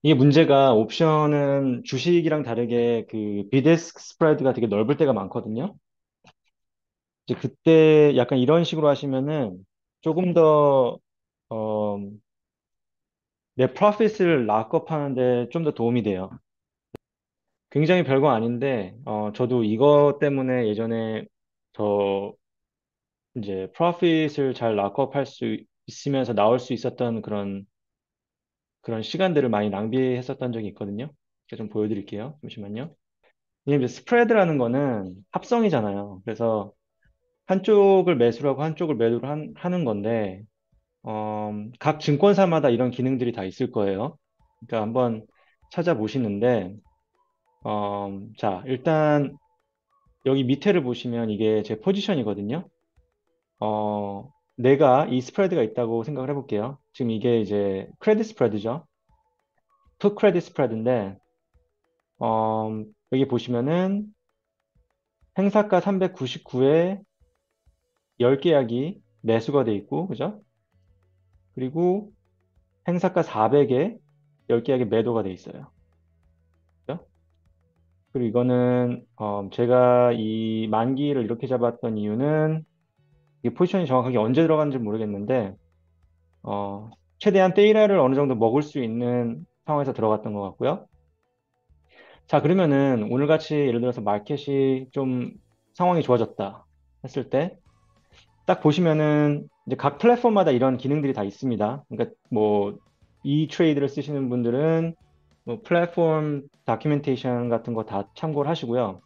이게 문제가 옵션은 주식이랑 다르게 그 비드에스크 스프레드가 되게 넓을 때가 많거든요. 이제 그때 약간 이런 식으로 하시면은 조금 더, 어, 내 프로핏을 락업 하는데 좀 더 도움이 돼요. 굉장히 별거 아닌데, 저도 이거 때문에 예전에 저 이제 프로핏을 잘 락업 할 수 있으면서 나올 수 있었던 그런 시간들을 많이 낭비했었던 적이 있거든요. 제가 좀 보여드릴게요. 잠시만요. 이게 이제 스프레드라는 거는 합성이잖아요. 그래서 한쪽을 매수를 하고 한쪽을 매도를 하는 건데, 각 증권사마다 이런 기능들이 다 있을 거예요. 그러니까 한번 찾아보시는데, 자, 일단 여기 밑에를 보시면 이게 제 포지션이거든요. 내가 이 스프레드가 있다고 생각을 해볼게요. 지금 이게 이제 크레딧 스프레드죠. 푸 크레딧 스프레드인데, 여기 보시면은 행사가 399에 10계약이 매수가 돼 있고, 그죠? 그리고 행사가 400에 10계약이 매도가 돼 있어요. 그죠? 그리고 이거는 제가 이 만기를 이렇게 잡았던 이유는 이 포지션이 정확하게 언제 들어갔는지 모르겠는데 어, 최대한 데이터를 어느 정도 먹을 수 있는 상황에서 들어갔던 것 같고요. 자, 그러면은 오늘같이 예를 들어서 마켓이 좀 상황이 좋아졌다 했을 때 딱 보시면은 이제 각 플랫폼마다 이런 기능들이 다 있습니다. 그러니까 뭐 이 트레이드를 쓰시는 분들은 뭐 플랫폼 다큐멘테이션 같은 거 다 참고를 하시고요.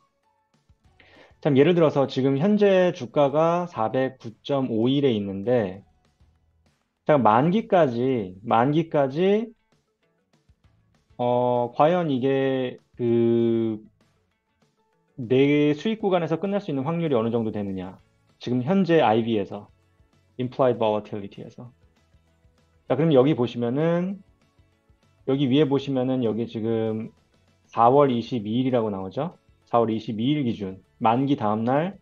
참 예를 들어서 지금 현재 주가가 409.51에 있는데 자 만기까지 과연 이게 그 내 수익 구간에서 끝날 수 있는 확률이 어느 정도 되느냐? 지금 현재 IB에서 Implied Volatility에서 자 그럼 여기 보시면은 여기 위에 보시면은 여기 지금 4월 22일이라고 나오죠? 4월 22일 기준, 만기 다음날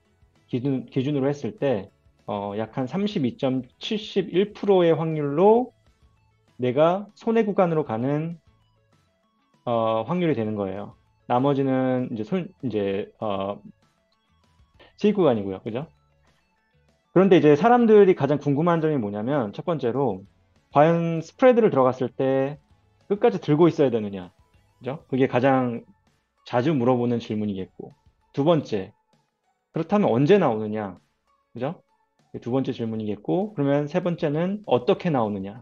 기준으로 했을 때, 약 한 32.71%의 확률로 내가 손해 구간으로 가는, 확률이 되는 거예요. 나머지는 이제 수익 구간이고요. 그죠? 그런데 이제 사람들이 가장 궁금한 점이 뭐냐면, 첫 번째로, 과연 스프레드를 들어갔을 때 끝까지 들고 있어야 되느냐? 그죠? 그게 가장 자주 물어보는 질문이겠고. 두 번째, 그렇다면 언제 나오느냐? 그죠? 그게 두 번째 질문이겠고, 그러면 세 번째는 어떻게 나오느냐?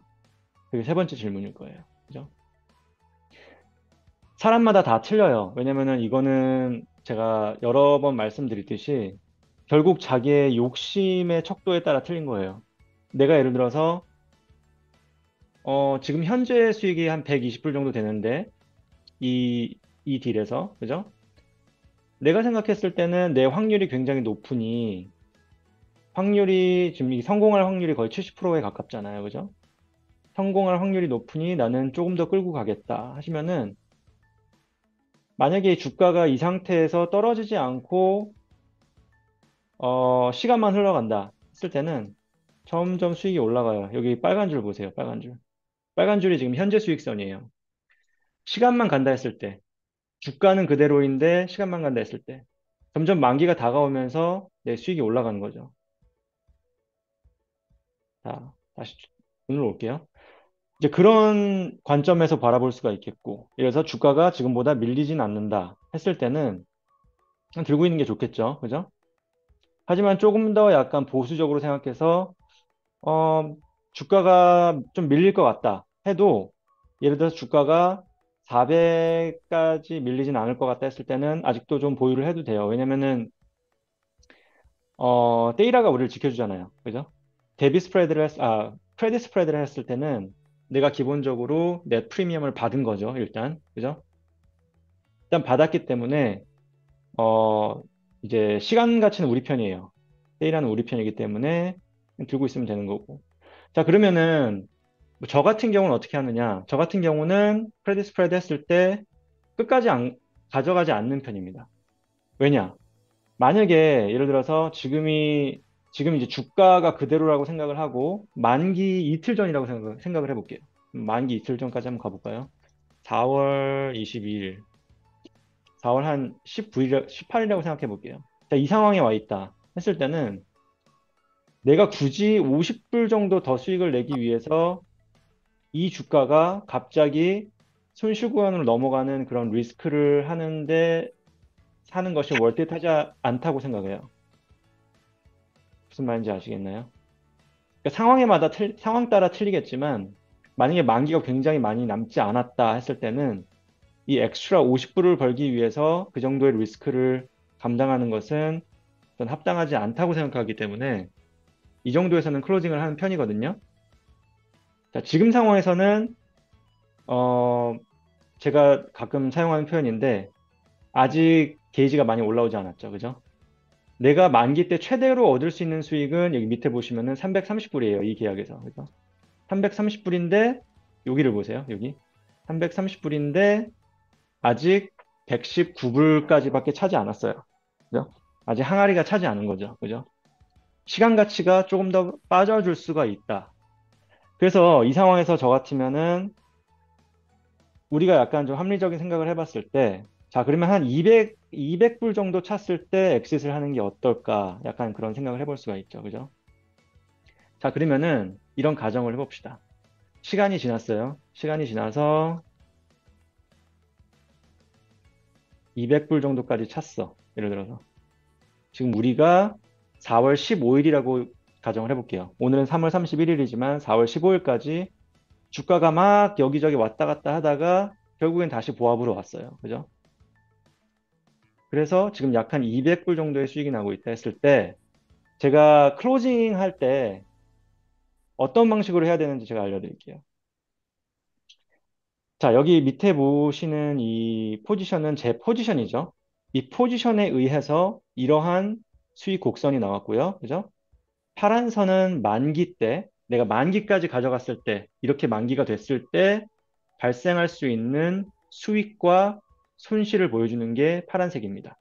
그게 세 번째 질문일 거예요. 그죠? 사람마다 다 틀려요. 왜냐면은 이거는 제가 여러 번 말씀드렸듯이 결국 자기의 욕심의 척도에 따라 틀린 거예요. 내가 예를 들어서, 지금 현재 수익이 한 120불 정도 되는데, 이 딜에서, 그죠? 내가 생각했을 때는 내 확률이 굉장히 높으니, 확률이 지금 이 성공할 확률이 거의 70%에 가깝잖아요. 그죠? 성공할 확률이 높으니 나는 조금 더 끌고 가겠다 하시면은 만약에 주가가 이 상태에서 떨어지지 않고 시간만 흘러간다 했을 때는 점점 수익이 올라가요. 여기 빨간 줄 보세요. 빨간 줄. 빨간 줄이 지금 현재 수익선이에요. 시간만 간다 했을 때 주가는 그대로인데 시간만 간다 했을 때 점점 만기가 다가오면서 내 수익이 올라가는 거죠. 자, 다시 눈으로 올게요. 이제 그런 관점에서 바라볼 수가 있겠고, 예를 들어서 주가가 지금보다 밀리진 않는다 했을 때는 그냥 들고 있는 게 좋겠죠. 그죠? 하지만 조금 더 약간 보수적으로 생각해서, 어, 주가가 좀 밀릴 것 같다 해도, 예를 들어서 주가가 400까지 밀리진 않을 것 같다 했을 때는 아직도 좀 보유를 해도 돼요. 왜냐면은, 데이터가 우리를 지켜주잖아요. 그죠? 크레딧 스프레드를 했을 때는 내가 기본적으로 넷 프리미엄을 받은 거죠. 일단. 그죠? 일단 받았기 때문에 어 이제 시간 가치는 우리 편이에요. 세일하는 우리 편이기 때문에 들고 있으면 되는 거고. 자, 그러면은 뭐저 같은 경우는 어떻게 하느냐? 저 같은 경우는 크레딧 스프레드 했을 때 끝까지 가져가지 않는 편입니다. 왜냐? 만약에 예를 들어서 지금 이제 주가가 그대로라고 생각을 하고 만기 이틀 전이라고 생각을 해볼게요. 만기 이틀 전까지 한번 가볼까요? 4월 22일, 4월 한 19일, 18일이라고 생각해 볼게요. 자, 이 상황에 와 있다 했을 때는 내가 굳이 50불 정도 더 수익을 내기 위해서 이 주가가 갑자기 손실구간으로 넘어가는 그런 리스크를 하는데 사는 것이 월뜻하지 않다고 생각해요. 무슨 말인지 아시겠나요? 그러니까 상황 따라 틀리겠지만 만약에 만기가 굉장히 많이 남지 않았다 했을 때는 이 엑스트라 50불을 벌기 위해서 그 정도의 리스크를 감당하는 것은 전 합당하지 않다고 생각하기 때문에 이 정도에서는 클로징을 하는 편이거든요. 자, 지금 상황에서는 어, 제가 가끔 사용하는 표현인데 아직 게이지가 많이 올라오지 않았죠. 그죠? 내가 만기 때 최대로 얻을 수 있는 수익은 여기 밑에 보시면은 330불이에요. 이 계약에서. 그죠? 330불인데 여기를 보세요. 여기. 330불인데 아직 119불까지밖에 차지 않았어요. 그죠? 아직 항아리가 차지 않은 거죠. 그죠? 시간 가치가 조금 더 빠져줄 수가 있다. 그래서 이 상황에서 저 같으면은 우리가 약간 좀 합리적인 생각을 해봤을 때, 자, 그러면 한 200불 정도 찼을 때 엑싯을 하는 게 어떨까? 약간 그런 생각을 해볼 수가 있죠. 그죠? 자, 그러면은 이런 가정을 해봅시다. 시간이 지났어요. 시간이 지나서 200불 정도까지 찼어. 예를 들어서. 지금 우리가 4월 15일이라고 가정을 해볼게요. 오늘은 3월 31일이지만 4월 15일까지 주가가 막 여기저기 왔다 갔다 하다가 결국엔 다시 보합으로 왔어요. 그죠? 그래서 지금 약 한 200불 정도의 수익이 나고 있다 했을 때 제가 클로징 할 때 어떤 방식으로 해야 되는지 제가 알려드릴게요. 자, 여기 밑에 보시는 이 포지션은 제 포지션이죠. 이 포지션에 의해서 이러한 수익 곡선이 나왔고요. 그죠? 파란 선은 만기 때, 내가 만기까지 가져갔을 때, 이렇게 만기가 됐을 때 발생할 수 있는 수익과 손실을 보여주는 게 파란색입니다.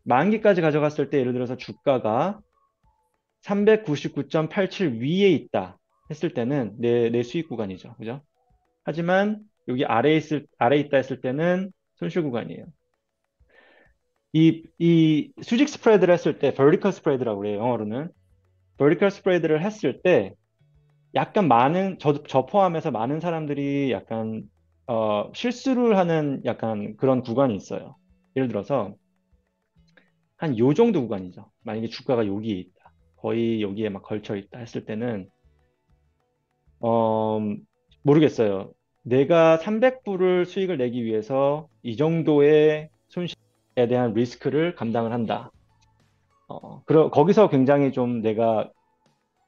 만기까지 가져갔을 때 예를 들어서 주가가 399.87 위에 있다 했을 때는 내 수익 구간이죠. 그죠? 하지만 여기 아래에 있다 했을 때는 손실 구간이에요. 이 수직 스프레드를 했을 때, vertical spread라고 그래요. 영어로는. vertical spread를 했을 때 약간 저 포함해서 많은 사람들이 약간, 실수를 하는 약간 그런 구간이 있어요. 예를 들어서 한 요 정도 구간이죠. 만약에 주가가 여기에 있다. 거의 여기에 막 걸쳐 있다 했을 때는, 어, 모르겠어요. 내가 300불을 수익을 내기 위해서 이 정도의 손실에 대한 리스크를 감당을 한다. 거기서 굉장히 좀 내가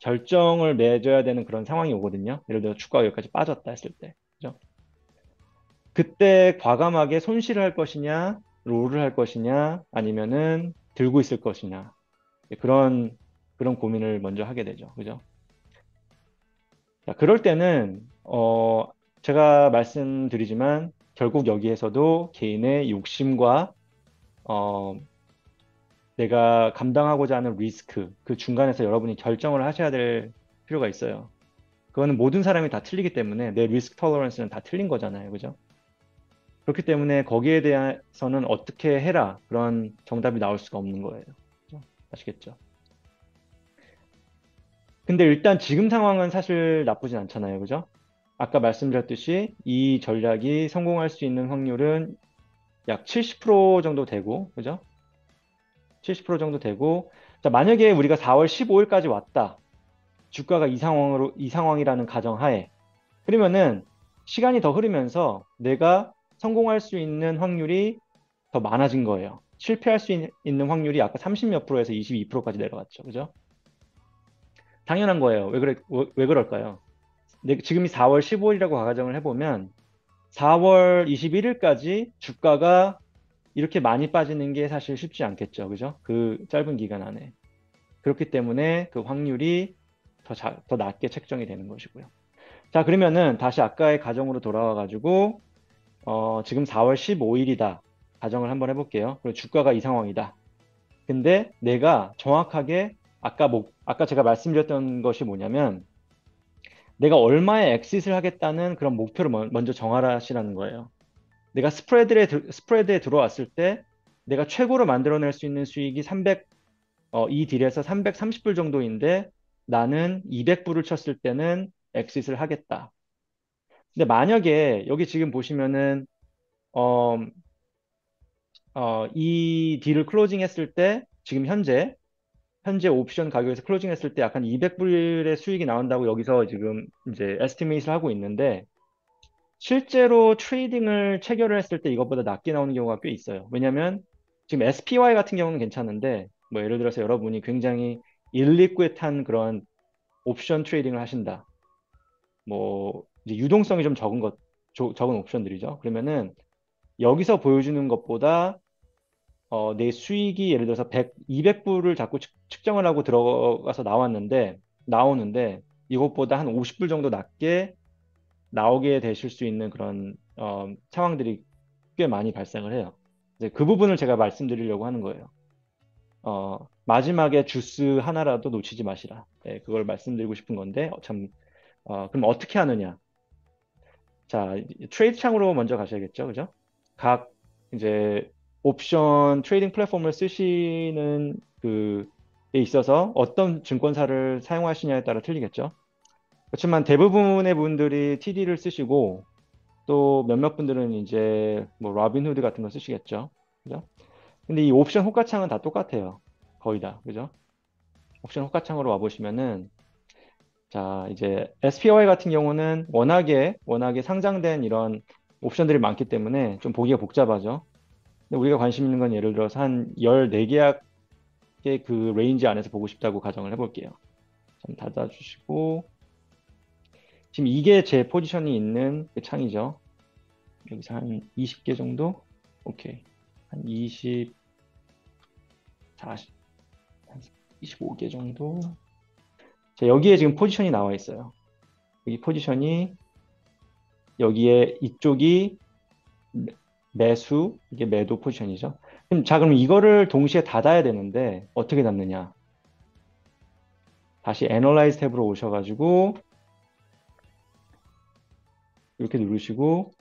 결정을 맺어야 되는 그런 상황이 오거든요. 예를 들어 주가가 여기까지 빠졌다 했을 때. 그죠? 그때 과감하게 손실을 할 것이냐, 롤을 할 것이냐, 아니면은 들고 있을 것이냐. 그런 고민을 먼저 하게 되죠. 그죠? 자, 그럴 때는, 제가 말씀드리지만 결국 여기에서도 개인의 욕심과, 어, 내가 감당하고자 하는 리스크, 그 중간에서 여러분이 결정을 하셔야 될 필요가 있어요. 그거는 모든 사람이 다 틀리기 때문에 내 리스크 톨러런스는 다 틀린 거잖아요. 그죠? 그렇기 때문에 거기에 대해서는 어떻게 해라. 그런 정답이 나올 수가 없는 거예요. 그죠? 아시겠죠? 근데 일단 지금 상황은 사실 나쁘진 않잖아요. 그죠? 아까 말씀드렸듯이 이 전략이 성공할 수 있는 확률은 약 70% 정도 되고, 그죠? 70% 정도 되고, 자, 만약에 우리가 4월 15일까지 왔다. 주가가 이 상황이라는 가정하에. 그러면은 시간이 더 흐르면서 내가 성공할 수 있는 확률이 더 많아진 거예요. 실패할 수 있는 확률이 아까 30 몇 프로에서 22%까지 내려갔죠. 그죠? 당연한 거예요. 왜 그럴까요? 지금이 4월 15일이라고 가정을 해보면 4월 21일까지 주가가 이렇게 많이 빠지는 게 사실 쉽지 않겠죠. 그죠? 그 짧은 기간 안에. 그렇기 때문에 그 확률이 더 낮게 책정이 되는 것이고요. 자, 그러면은 다시 아까의 가정으로 돌아와 가지고 지금 4월 15일이다. 가정을 한번 해볼게요. 그리고 주가가 이 상황이다. 근데 내가 정확하게 아까 제가 말씀드렸던 것이 뭐냐면 내가 얼마의 엑싯을 하겠다는 그런 목표를 먼저 정하시라는 거예요. 내가 스프레드에 들어왔을 때 내가 최고로 만들어낼 수 있는 수익이 이 딜에서 330불 정도인데 나는 200불을 쳤을 때는 엑싯을 하겠다. 근데 만약에 여기 지금 보시면은 어, 이 딜을 클로징 했을 때 지금 현재 옵션 가격에서 클로징 했을 때 약간 200불의 수익이 나온다고 여기서 지금 이제 에스티메이트를 하고 있는데 실제로 트레이딩을 체결을 했을 때 이것보다 낮게 나오는 경우가 꽤 있어요. 왜냐면 지금 SPY 같은 경우는 괜찮은데 뭐 예를 들어서 여러분이 굉장히 일리quid한 그런 옵션 트레이딩을 하신다. 뭐 이제 유동성이 좀 적은 옵션들이죠. 그러면은 여기서 보여주는 것보다 내 수익이 예를 들어서 200불을 자꾸 측정을 하고 들어가서 나오는데 이것보다 한 50불 정도 낮게 나오게 되실 수 있는 그런 상황들이 꽤 많이 발생을 해요. 이제 그 부분을 제가 말씀드리려고 하는 거예요. 마지막에 주스 하나라도 놓치지 마시라. 네, 그걸 말씀드리고 싶은 건데 그럼 어떻게 하느냐? 자, 트레이드 창으로 먼저 가셔야겠죠, 그죠? 각 이제 옵션 트레이딩 플랫폼을 쓰시는 그에 있어서 어떤 증권사를 사용하시냐에 따라 틀리겠죠. 그렇지만 대부분의 분들이 TD를 쓰시고 또 몇몇 분들은 이제 뭐 로빈후드 같은 거 쓰시겠죠. 그죠? 근데 이 옵션 호가창은 다 똑같아요. 거의 다. 그죠? 옵션 호가창으로 와보시면은 자, 이제 SPY 같은 경우는 워낙에 상장된 이런 옵션들이 많기 때문에 좀 보기가 복잡하죠. 근데 우리가 관심 있는 건 예를 들어서 한 14계약의 그 레인지 안에서 보고 싶다고 가정을 해볼게요. 좀 닫아주시고 지금 이게 제 포지션이 있는 그 창이죠. 여기서 한 20개 정도? 오케이. 한 20, 40, 한 25개 정도? 자, 여기에 지금 포지션이 나와 있어요. 여기 포지션이 여기에 이쪽이 매수, 이게 매도 포지션이죠. 그럼 이거를 동시에 닫아야 되는데 어떻게 닫느냐? 다시 Analyze 탭으로 오셔가지고 이렇게 누르시고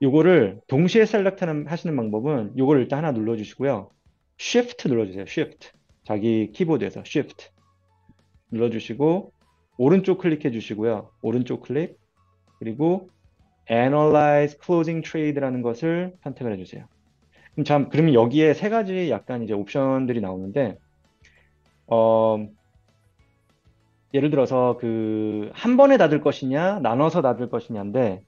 요거를 동시에 셀렉트 하시는 방법은 요거를 일단 하나 눌러주시고요. Shift 눌러주세요. Shift. 자기 키보드에서 Shift 눌러주시고 오른쪽 클릭해 주시고요. 오른쪽 클릭 그리고 Analyze Closing Trade라는 것을 선택을 해주세요. 그러면 여기에 세 가지 약간 이제 옵션들이 나오는데 어, 예를 들어서 그 한 번에 닫을 것이냐 나눠서 닫을 것이냐인데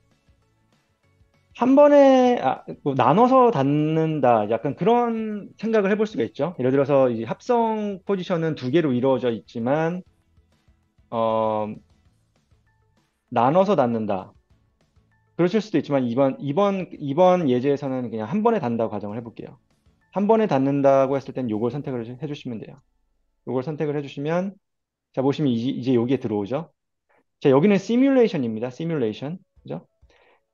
한 번에 뭐 나눠서 닫는다 약간 그런 생각을 해볼 수가 있죠. 예를 들어서 이 합성 포지션은 두 개로 이루어져 있지만 어, 나눠서 닫는다. 그러실 수도 있지만 이번 예제에서는 그냥 한 번에 닫는다고 가정을 해볼게요. 한 번에 닫는다고 했을 땐 요걸 선택을 해주시면 돼요. 요걸 선택을 해주시면 자 보시면 이제 여기에 들어오죠. 자 여기는 시뮬레이션입니다. 시뮬레이션 그죠?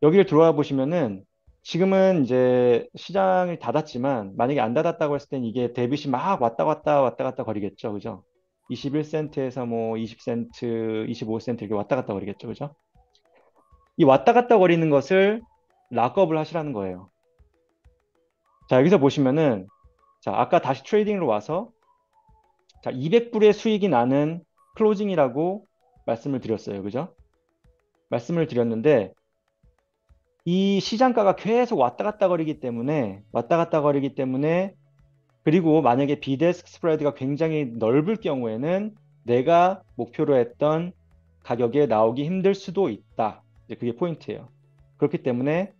여기를 들어와 보시면은 지금은 이제 시장을 닫았지만 만약에 안 닫았다고 했을 땐 이게 데빗이 막 왔다 갔다 거리겠죠. 그죠? 21센트에서 뭐 20센트, 25센트 이렇게 왔다 갔다 거리겠죠. 그죠? 이 왔다 갔다 거리는 것을 락업을 하시라는 거예요. 자, 여기서 보시면은 자, 아까 다시 트레이딩으로 와서 자, 200불의 수익이 나는 클로징이라고 말씀을 드렸어요. 그죠? 말씀을 드렸는데 이 시장가가 계속 왔다 갔다 거리기 때문에 그리고 만약에 비데스크 스프레드가 굉장히 넓을 경우에는 내가 목표로 했던 가격에 나오기 힘들 수도 있다. 이제 그게 포인트예요. 그렇기 때문에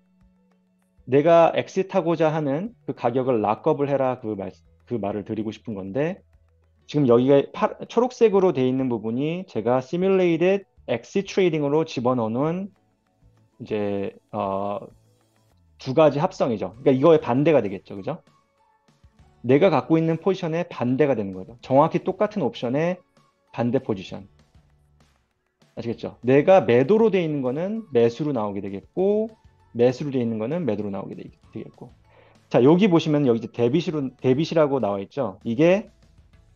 내가 엑시트하고자 하는 그 가격을 락업을 해라 그 말을 드리고 싶은 건데 지금 여기가 초록색으로 되어 있는 부분이 제가 Simulated Exit Trading으로 집어넣는 이제 두 가지 합성이죠. 그러니까 이거의 반대가 되겠죠. 그죠? 내가 갖고 있는 포지션의 반대가 되는 거죠. 정확히 똑같은 옵션의 반대 포지션. 아시겠죠? 내가 매도로 되어 있는 거는 매수로 나오게 되겠고 매수로 되어 있는 거는 매도로 나오게 되겠고 자 여기 보시면 여기 이제 데빗이라고 나와 있죠. 이게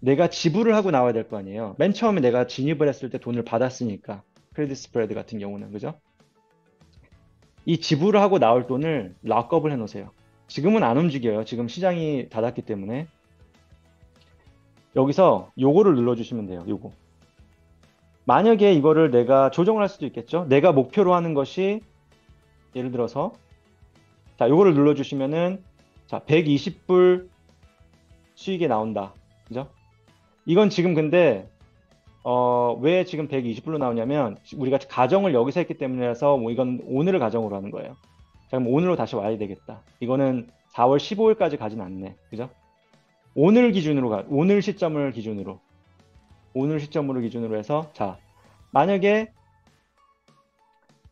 내가 지불을 하고 나와야 될 거 아니에요. 맨 처음에 내가 진입을 했을 때 돈을 받았으니까. 크레딧 스프레드 같은 경우는, 그죠? 이 지불을 하고 나올 돈을 락업을 해놓으세요. 지금은 안 움직여요. 지금 시장이 닫았기 때문에. 여기서 요거를 눌러주시면 돼요. 요거. 만약에 이거를 내가 조정을 할 수도 있겠죠. 내가 목표로 하는 것이 예를 들어서 자, 요거를 눌러주시면은 자, 120불 수익이 나온다. 그죠? 이건 지금 근데 왜 지금 120불로 나오냐면 우리가 가정을 여기서 했기 때문에라서 뭐 이건 오늘을 가정으로 하는 거예요. 자, 그럼 오늘로 다시 와야 되겠다. 이거는 4월 15일까지 가진 않네. 그죠? 오늘 시점을 기준으로 오늘 시점으로 기준으로 해서 자, 만약에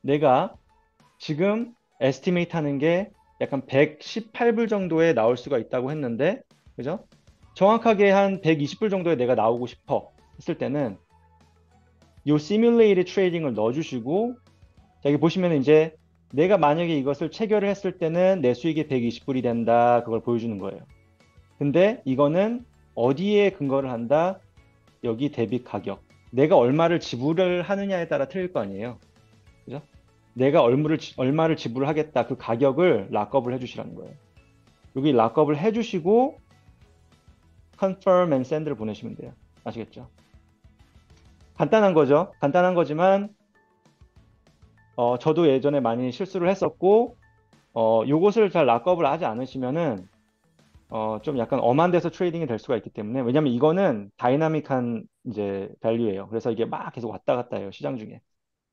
내가 지금 에스티메이트 하는 게 약간 118불 정도에 나올 수가 있다고 했는데 그죠? 정확하게 한 120불 정도에 내가 나오고 싶어 했을 때는 요 시뮬레이트 트레이딩을 넣어주시고 자, 여기 보시면 이제 내가 만약에 이것을 체결을 했을 때는 내 수익이 120불이 된다. 그걸 보여주는 거예요. 근데 이거는 어디에 근거를 한다? 여기 대비 가격. 내가 얼마를 지불을 하느냐에 따라 틀릴 거 아니에요. 그죠? 내가 얼마를 지불하겠다. 그 가격을 락업을 해주시라는 거예요. 여기 락업을 해주시고 confirm and send를 보내시면 돼요. 아시겠죠? 간단한 거죠. 간단한 거지만 저도 예전에 많이 실수를 했었고 요것을 잘 락업을 하지 않으시면은 좀 약간 엄한 데서 트레이딩이 될 수가 있기 때문에 왜냐면 이거는 다이나믹한 이제 밸류예요. 그래서 이게 막 계속 왔다 갔다 해요. 시장 중에.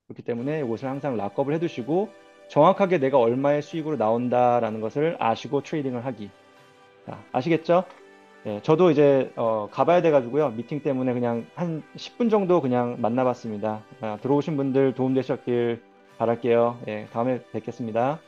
그렇기 때문에 이것을 항상 락업을 해두시고 정확하게 내가 얼마의 수익으로 나온다라는 것을 아시고 트레이딩을 하기. 자, 아시겠죠? 네, 저도 이제 가봐야 돼가지고요. 미팅 때문에 그냥 한 10분 정도 그냥 만나봤습니다. 들어오신 분들 도움되셨길 바랄게요. 예, 다음에 뵙겠습니다.